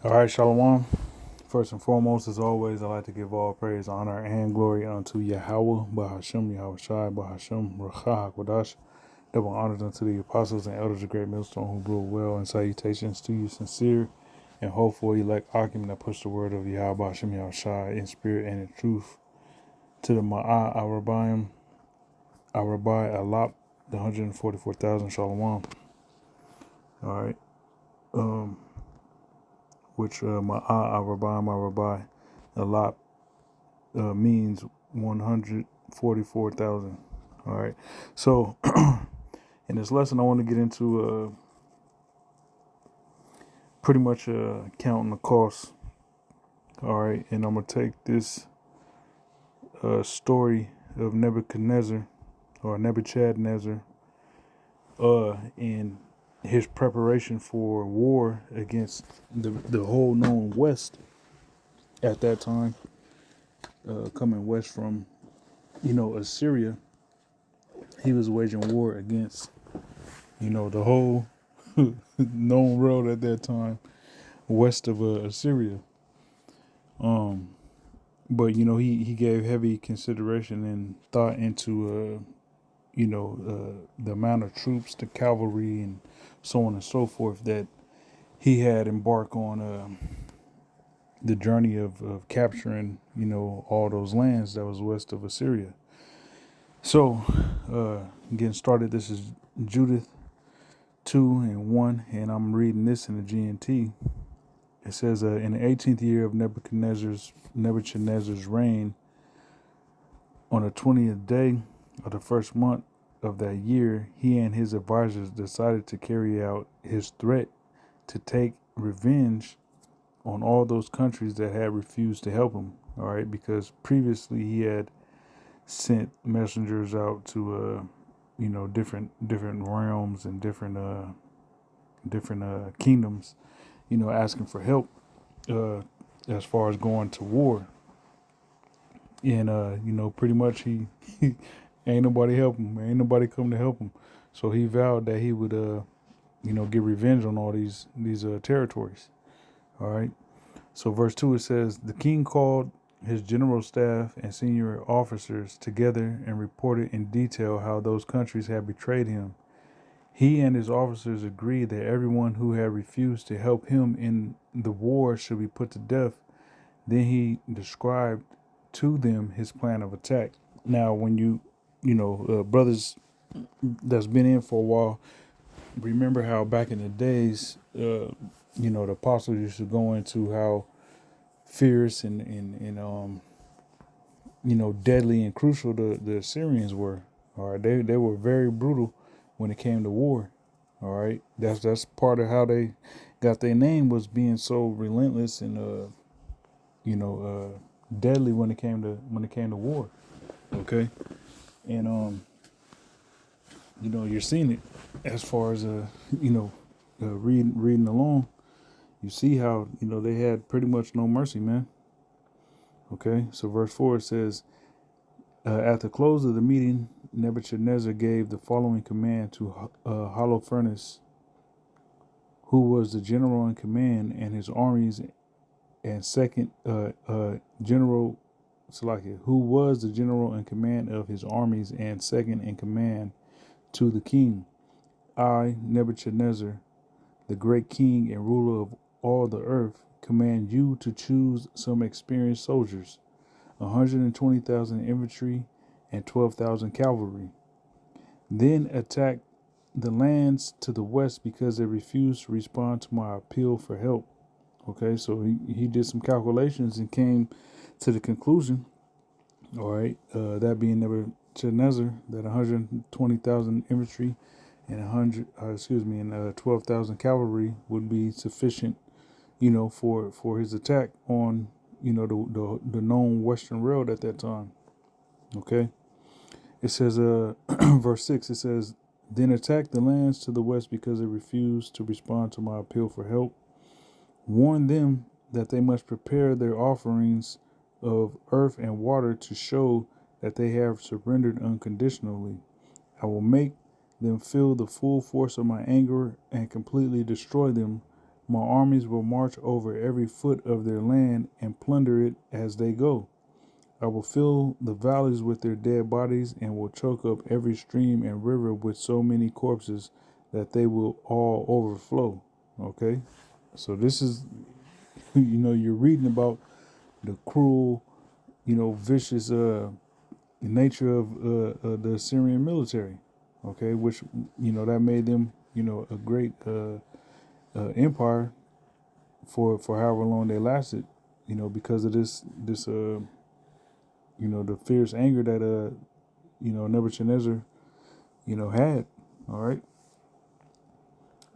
All right, Shalom. First and foremost, as always, I like to give all praise, honor, and glory unto Yahweh, Bahashem, Yahawashi, Bahashem, Racha HaKodash. Double honors unto the apostles and elders of Great Millstone who rule well, and salutations to you, sincere and hopeful elect Akim that push the word of Yahweh, Bahashem, Yahawashi in spirit and in truth. To the Ma'ah, Arabai, Alap, the 144,000 Shalom. All right. Which Ma'ah, Arabai, Alap means 144,000. All right. So in this lesson, I want to get into pretty much counting the costs. All right. And I'm going to take this story of Nebuchadnezzar or Nebuchadnezzar and his preparation for war against the whole known West at that time, coming west from, Assyria. He was waging war against, the whole known world at that time, west of Assyria. But he gave heavy consideration and thought into the amount of troops, the cavalry, and so on and so forth that he had embarked on the journey of capturing all those lands that was west of Assyria. So getting started, this is Judith 2 and 1, and I'm reading this in the GNT. It says, in the 18th year of Nebuchadnezzar's reign, on the 20th day of the first month of that year, he and his advisors decided to carry out his threat to take revenge on all those countries that had refused to help him. All right, because previously he had sent messengers out to different realms and different kingdoms, asking for help as far as going to war. And pretty much he ain't nobody help him, ain't nobody come to help him. So he vowed that he would get revenge on all these territories. All right. So verse 2, it says, the king called his general staff and senior officers together and reported in detail how those countries had betrayed him. He and his officers agreed that everyone who had refused to help him in the war should be put to death. Then he described to them his plan of attack. Now, when brothers that's been in for a while, remember how back in the days, the apostles used to go into how fierce and deadly and crucial the Assyrians were. All right, they were very brutal when it came to war. All right, that's part of how they got their name, was being so relentless and deadly when it came to war. Okay, and you're seeing it as far as reading along. You see how they had pretty much no mercy, man. Okay, so verse 4 says, at the close of the meeting, Nebuchadnezzar gave the following command to Holofernes, who was the general in command, and his armies, and second general Salakia, who was the general in command of his armies and second in command to the king. I, Nebuchadnezzar, the great king and ruler of all the earth, command you to choose some experienced soldiers, 120,000 infantry and 12,000 cavalry. Then attack the lands to the west because they refused to respond to my appeal for help. Okay, so he did some calculations and came to the conclusion, all right, that being Nebuchadnezzar, that 120,000 infantry and 12,000 cavalry would be sufficient, for his attack on, the known Western Road at that time. Okay, it says, verse 6, it says, then attack the lands to the west because they refused to respond to my appeal for help. Warn them that they must prepare their offerings of earth and water to show that they have surrendered unconditionally. I will make them feel the full force of my anger and completely destroy them My armies will march over every foot of their land and plunder it as they go. I will fill the valleys with their dead bodies and will choke up every stream and river with so many corpses that they will all overflow. Okay? So this is, you're reading about the cruel, vicious nature of the Assyrian military. Okay? Which, that made them, a great empire for however long they lasted, because of this the fierce anger that Nebuchadnezzar had. All right,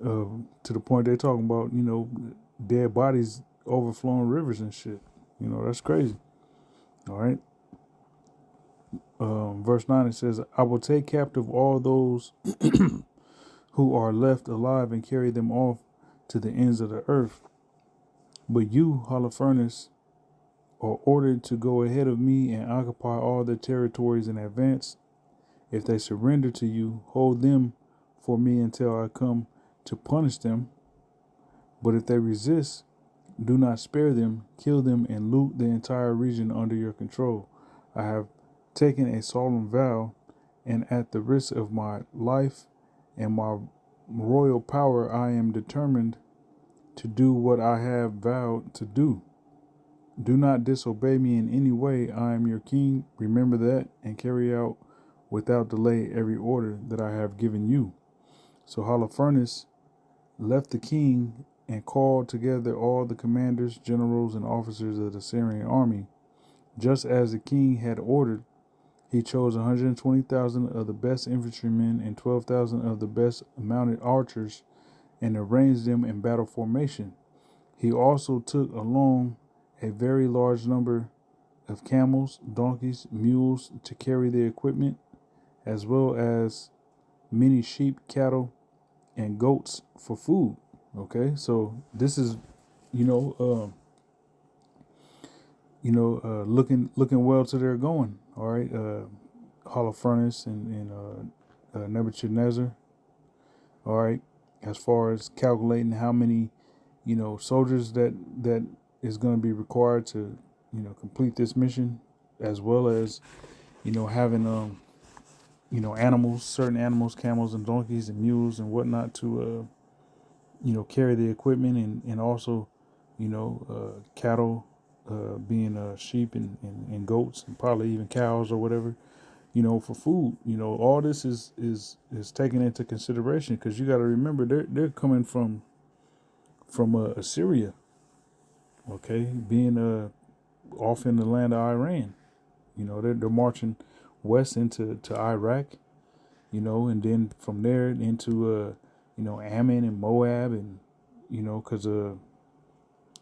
to the point they're talking about dead bodies overflowing rivers and shit. That's crazy. All right. Verse 9, it says, I will take captive all those who are left alive and carry them off to the ends of the earth. But you, Holofernes, are ordered to go ahead of me and occupy all the territories in advance. If they surrender to you, hold them for me until I come to punish them. But if they resist, do not spare them, kill them, and loot the entire region under your control. I have taken a solemn vow, and at the risk of my life and my royal power, I am determined to do what I have vowed to do. Do not disobey me in any way. I am your king. Remember that and carry out without delay every order that I have given you. So Holofernes left the king and called together all the commanders, generals, and officers of the Syrian army. Just as the king had ordered, he chose 120,000 of the best infantrymen and 12,000 of the best mounted archers and arranged them in battle formation. He also took along a very large number of camels, donkeys, mules to carry the equipment, as well as many sheep, cattle, and goats for food. Okay, so this is, looking well to their going. All right, Holofernes and Nebuchadnezzar. All right, as far as calculating how many, soldiers that is going to be required to, complete this mission, as well as, having animals, certain animals, camels and donkeys and mules and whatnot to, carry the equipment, and also, cattle, being sheep and goats and probably even cows or whatever, for food. All this is taken into consideration, because you got to remember they're coming from Assyria. Okay, being off in the land of Iran. They're marching west into Iraq, and then from there into Ammon and Moab, and because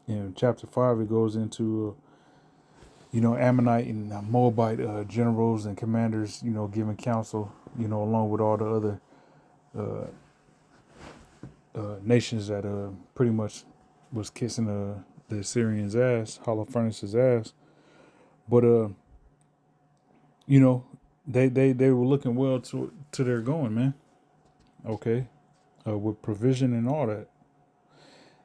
in chapter 5 it goes into Ammonite and Moabite generals and commanders, giving counsel, along with all the other nations that pretty much was kissing the Assyrians' ass, Holofernes' ass. But they were looking well to their going, man. Okay, with provision and all that.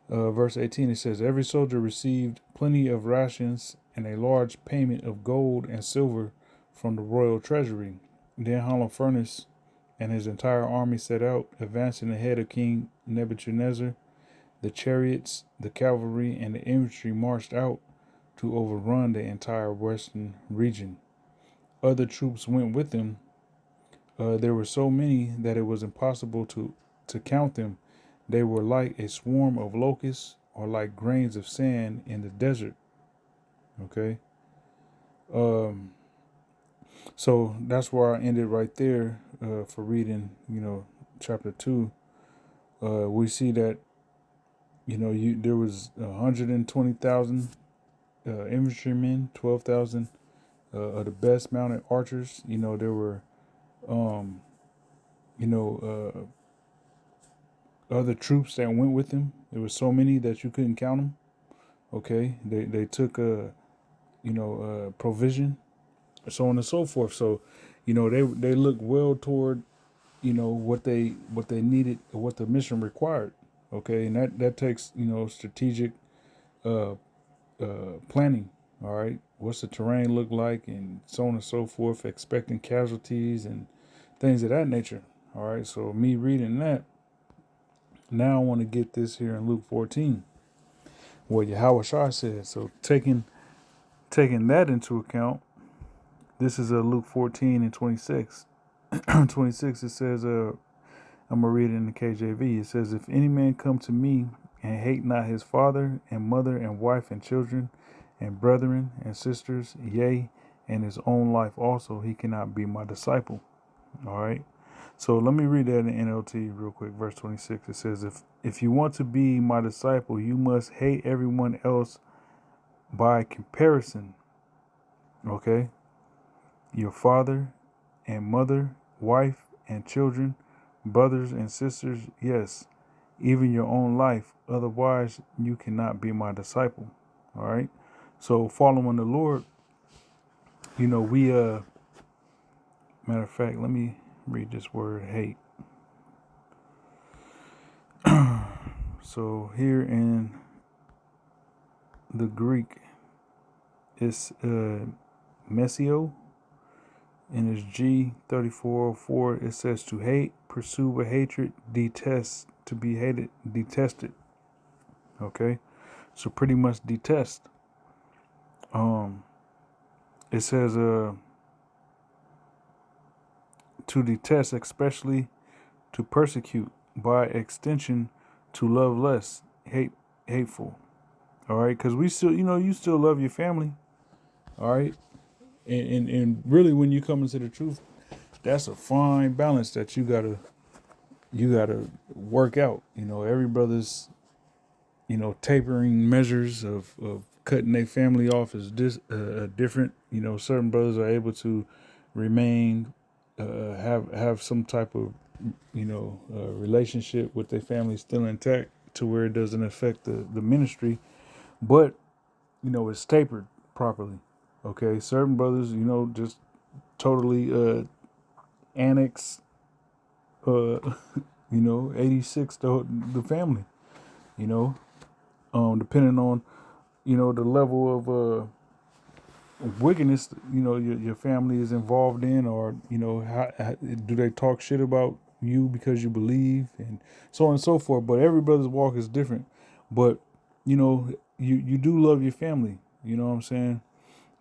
Verse 18, it says, every soldier received plenty of rations and a large payment of gold and silver from the royal treasury. Then Holofernes and his entire army set out, advancing ahead of King Nebuchadnezzar. The chariots, the cavalry, and the infantry marched out to overrun the entire western region. Other troops went with them. There were so many that it was impossible to count them. They were like a swarm of locusts, or like grains of sand in the desert. Okay. So that's where I ended right there for reading, chapter 2. We see that, there was 120,000 infantrymen, 12,000 of the best mounted archers. There were, other troops that went with him. There were so many that you couldn't count them. Okay, they took provision, so on and so forth. So, they looked well toward, what they needed, what the mission required. Okay, and that takes strategic uh, planning. All right, what's the terrain look like, and so on and so forth, expecting casualties and things of that nature. All right, so me reading that, now I want to get this here in Luke 14, what Yahawashi said. So taking that into account, this is Luke 14 and 26. 26, it says, I'm going to read it in the KJV. It says, if any man come to me and hate not his father and mother and wife and children and brethren and sisters, yea, and his own life also, he cannot be my disciple. All right. So let me read that in NLT real quick. Verse 26. It says, if you want to be my disciple, you must hate everyone else by comparison. Okay. Your father and mother, wife and children, brothers and sisters, yes, even your own life. Otherwise, you cannot be my disciple. All right. So following the Lord, we matter of fact, let me read this word hate. So here in the Greek, it's mesio, and it's G3404. It says to hate, pursue with hatred, detest, to be hated, detested. Okay, so pretty much detest. It says to detest, especially to persecute, by extension, to love less, hateful. All right, because we still, you still love your family. All right, and really, when you come into the truth, that's a fine balance that you gotta work out. Every brother's tapering measures of cutting their family off is different. Certain brothers are able to remain have some type of relationship with their family still intact to where it doesn't affect the ministry, but it's tapered properly. Okay, certain brothers just totally annex 86 the family, you know depending on the level of wickedness your family is involved in, or how do they talk shit about you because you believe, and so on and so forth. But every brother's walk is different, but you do love your family, you know what I'm saying.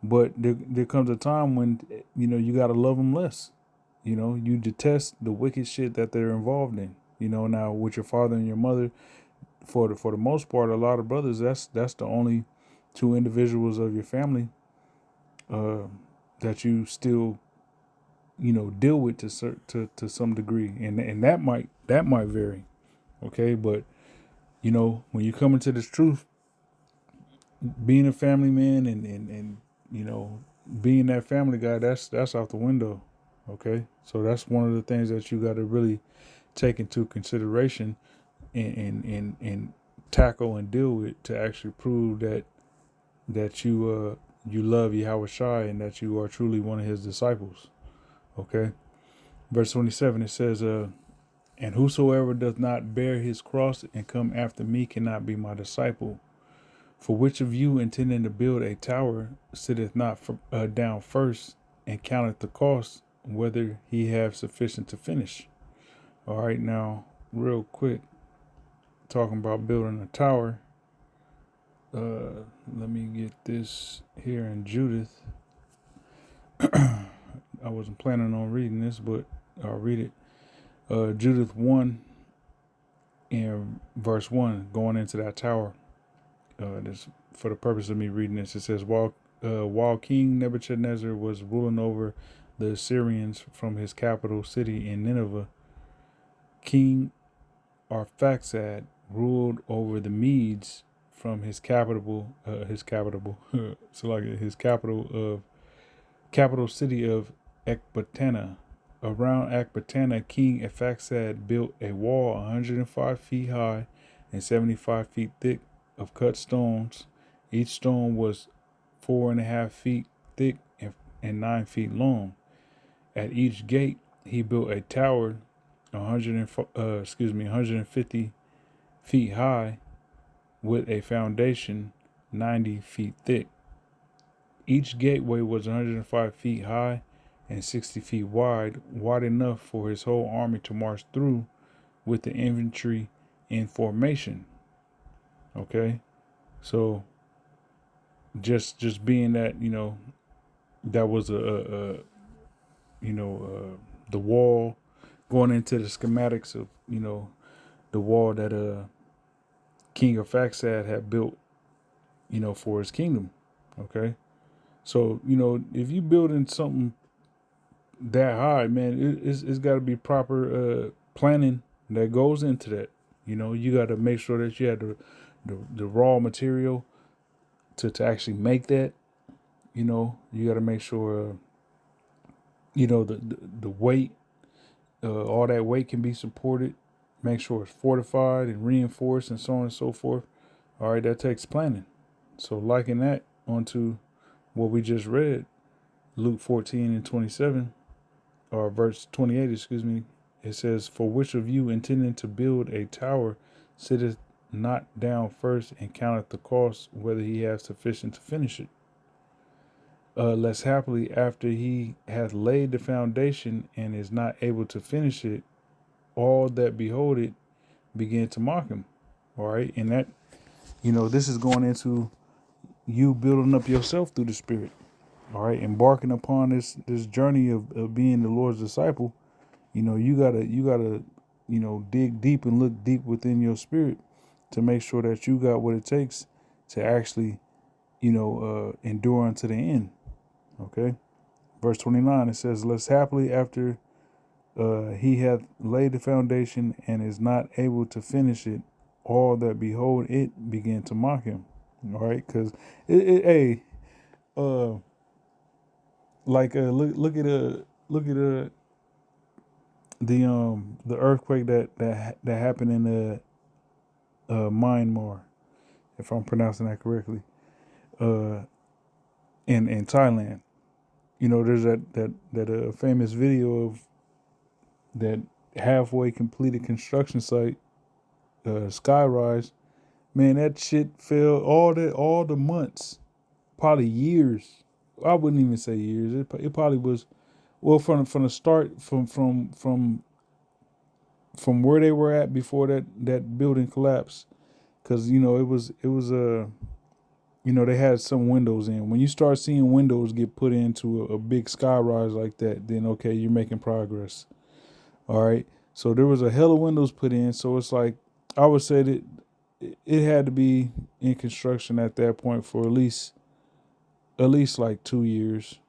But there comes a time when you got to love them less. You detest the wicked shit that they're involved in. Now with your father and your mother, for the most part, a lot of brothers, that's the only two individuals of your family uh, that you still deal with to some degree, and that might vary. Okay, but when you come into this truth, being a family man and being that family guy, that's out the window. Okay, so that's one of the things that you got to really take into consideration and tackle and deal with to actually prove that you love Yahawashi and that you are truly one of his disciples. Okay, verse 27, it says, and whosoever does not bear his cross and come after me cannot be my disciple. For which of you, intending to build a tower, sitteth not down first and counteth the cost, whether he have sufficient to finish? All right, now, real quick, talking about building a tower. Let me get this here in Judith. I wasn't planning on reading this, but I'll read it. Judith 1 and verse 1, going into that tower. This, for the purpose of me reading this, it says, while King Nebuchadnezzar was ruling over the Assyrians from his capital city in Nineveh, King Arphaxad ruled over the Medes from his capital capital city of Ecbatana. Around Ecbatana, King Arphaxad built a wall 105 feet high and 75 feet thick of cut stones. Each stone was 4.5 feet thick and 9 feet long. At each gate, he built a tower 150 feet high with a foundation 90 feet thick. Each gateway was 105 feet high and 60 feet wide, wide enough for his whole army to march through with the infantry in formation. Okay, so just being that, that was the wall, going into the schematics of the wall that King of Faxad had built, for his kingdom. Okay, so if you building something that high, man, it's got to be proper planning that goes into that. You got to make sure that you have the raw material to actually make that. You got to make sure the weight, all that weight can be supported. Make sure it's fortified and reinforced and so on and so forth. All right, that takes planning. So liken that onto what we just read, Luke 14 and 27, or verse 28, excuse me. It says, "For which of you intending to build a tower sitteth not down first and counteth the cost, whether he have sufficient to finish it? Lest happily after he hath laid the foundation and is not able to finish it, all that behold it begin to mock him." All right, and that this is going into you building up yourself through the Spirit. All right, embarking upon this journey of being the Lord's disciple. You gotta dig deep and look deep within your spirit to make sure that you got what it takes to actually endure unto the end. Okay, verse 29, it says, "Lest happily after he hath laid the foundation and is not able to finish it, all that behold it begin to mock him." All right, because look at the earthquake that happened in Myanmar, if I'm pronouncing that correctly, in Thailand. There's that famous video of that halfway completed construction site, skyrise. Man, that shit fell all the months, probably years. I wouldn't even say years. It probably was, well, from the start, from where they were at before that building collapsed, because they had some windows in. When you start seeing windows get put into a big sky rise like that, then okay, you're making progress. All right, so there was a hell of windows put in. So it's like, I would say that it had to be in construction at that point for at least like 2 years.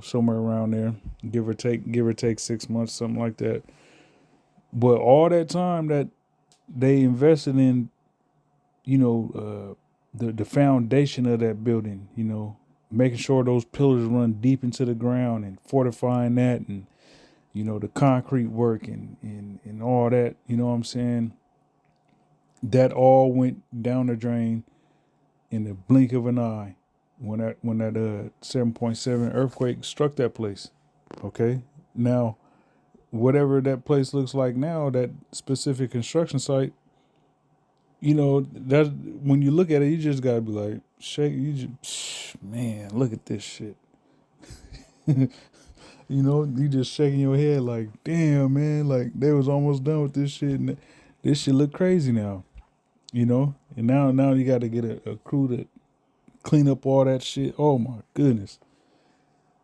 Somewhere around there, give or take 6 months, something like that. But all that time that they invested in, the foundation of that building, making sure those pillars run deep into the ground and fortifying that, and the concrete work and all that, you know what I'm saying? That all went down the drain in the blink of an eye when that 7.7 earthquake struck that place. Okay, now whatever that place looks like now, that specific construction site, that's when you look at it, you just gotta be like, shake. Man, look at this shit. You just shaking your head like, damn, man, like they was almost done with this shit, and this shit look crazy now. And now you got to get a crew to clean up all that shit. Oh my goodness.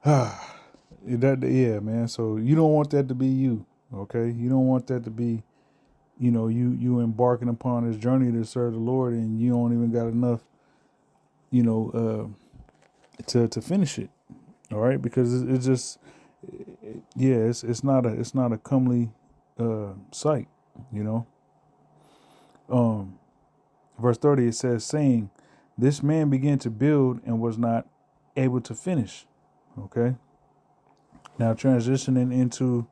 Yeah, man. So you don't want that to be you, okay? You don't want that to be, you embarking upon this journey to serve the Lord, and you don't even got enough, to finish it. All right, because it's just, yeah, it's not a comely sight, Verse 30, it says, saying, "This man began to build and was not able to finish." Okay. Now transitioning into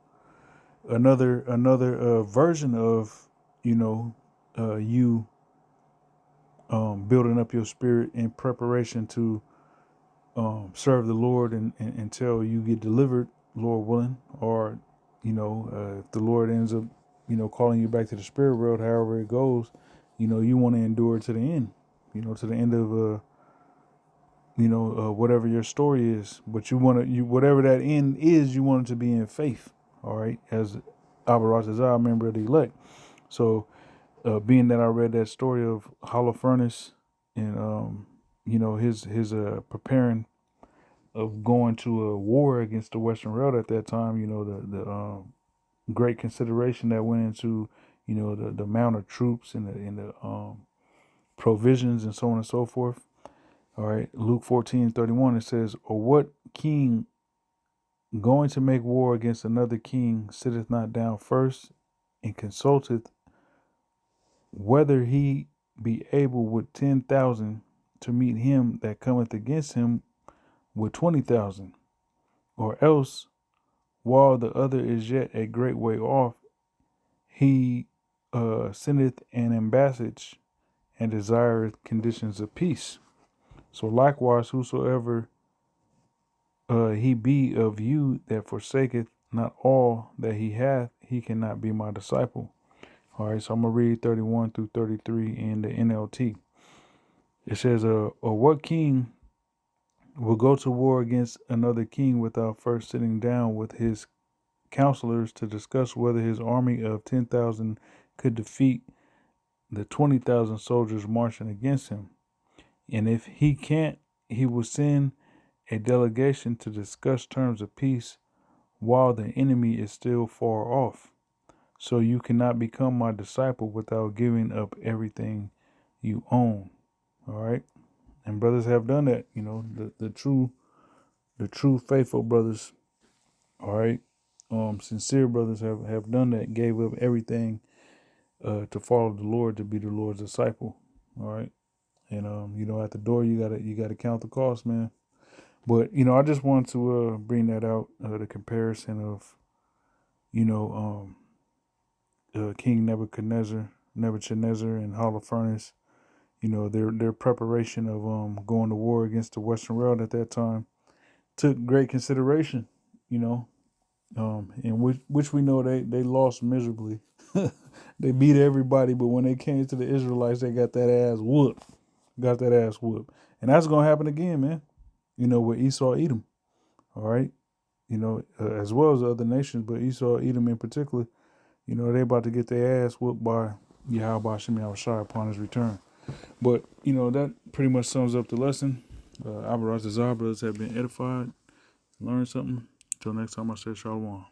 another version of you building up your spirit in preparation to serve the Lord and until you get delivered, Lord willing, or if the Lord ends up calling you back to the spirit world, however it goes, you want to endure to the end, to the end of whatever your story is. But whatever that end is, you want it to be in faith. All right, as Abaratazar, a member of the elect. So, being that I read that story of Holofernes and his preparing of going to a war against the Western Railroad at that time, the great consideration that went into the amount of troops and the provisions and so on and so forth. All right, Luke 14:31, it says, or what king going to make war against another king sitteth not down first and consulteth whether he be able with 10,000 to meet him that cometh against him with 20,000, or else while the other is yet a great way off, he sendeth an ambassage and desireth conditions of peace. So likewise, whosoever he be of you that forsaketh not all that he hath, he cannot be my disciple. All right, so I'm going to read 31 through 33 in the NLT. It says, or what king will go to war against another king without first sitting down with his counselors to discuss whether his army of 10,000 could defeat the 20,000 soldiers marching against him? And if he can't, he will send a delegation to discuss terms of peace while the enemy is still far off. So you cannot become my disciple without giving up everything you own. All right. And brothers have done that, the true faithful brothers. All right. Sincere brothers have done that, gave up everything to follow the Lord, to be the Lord's disciple. All right. And at the door you gotta count the cost, man. But I just wanted to bring that out, the comparison of King Nebuchadnezzar, and Holofernes. Their preparation of going to war against the Western World at that time took great consideration. And which we know they lost miserably. They beat everybody, but when they came to the Israelites, they got that ass whooped. And that's gonna happen again, man. With Esau, Edom. All right. As well as the other nations, but Esau, Edom in particular. They about to get their ass whooped by Yahawashi upon his return. But that pretty much sums up the lesson. Abarazazar brothers have been edified, learned something. Until next time, I say shalom.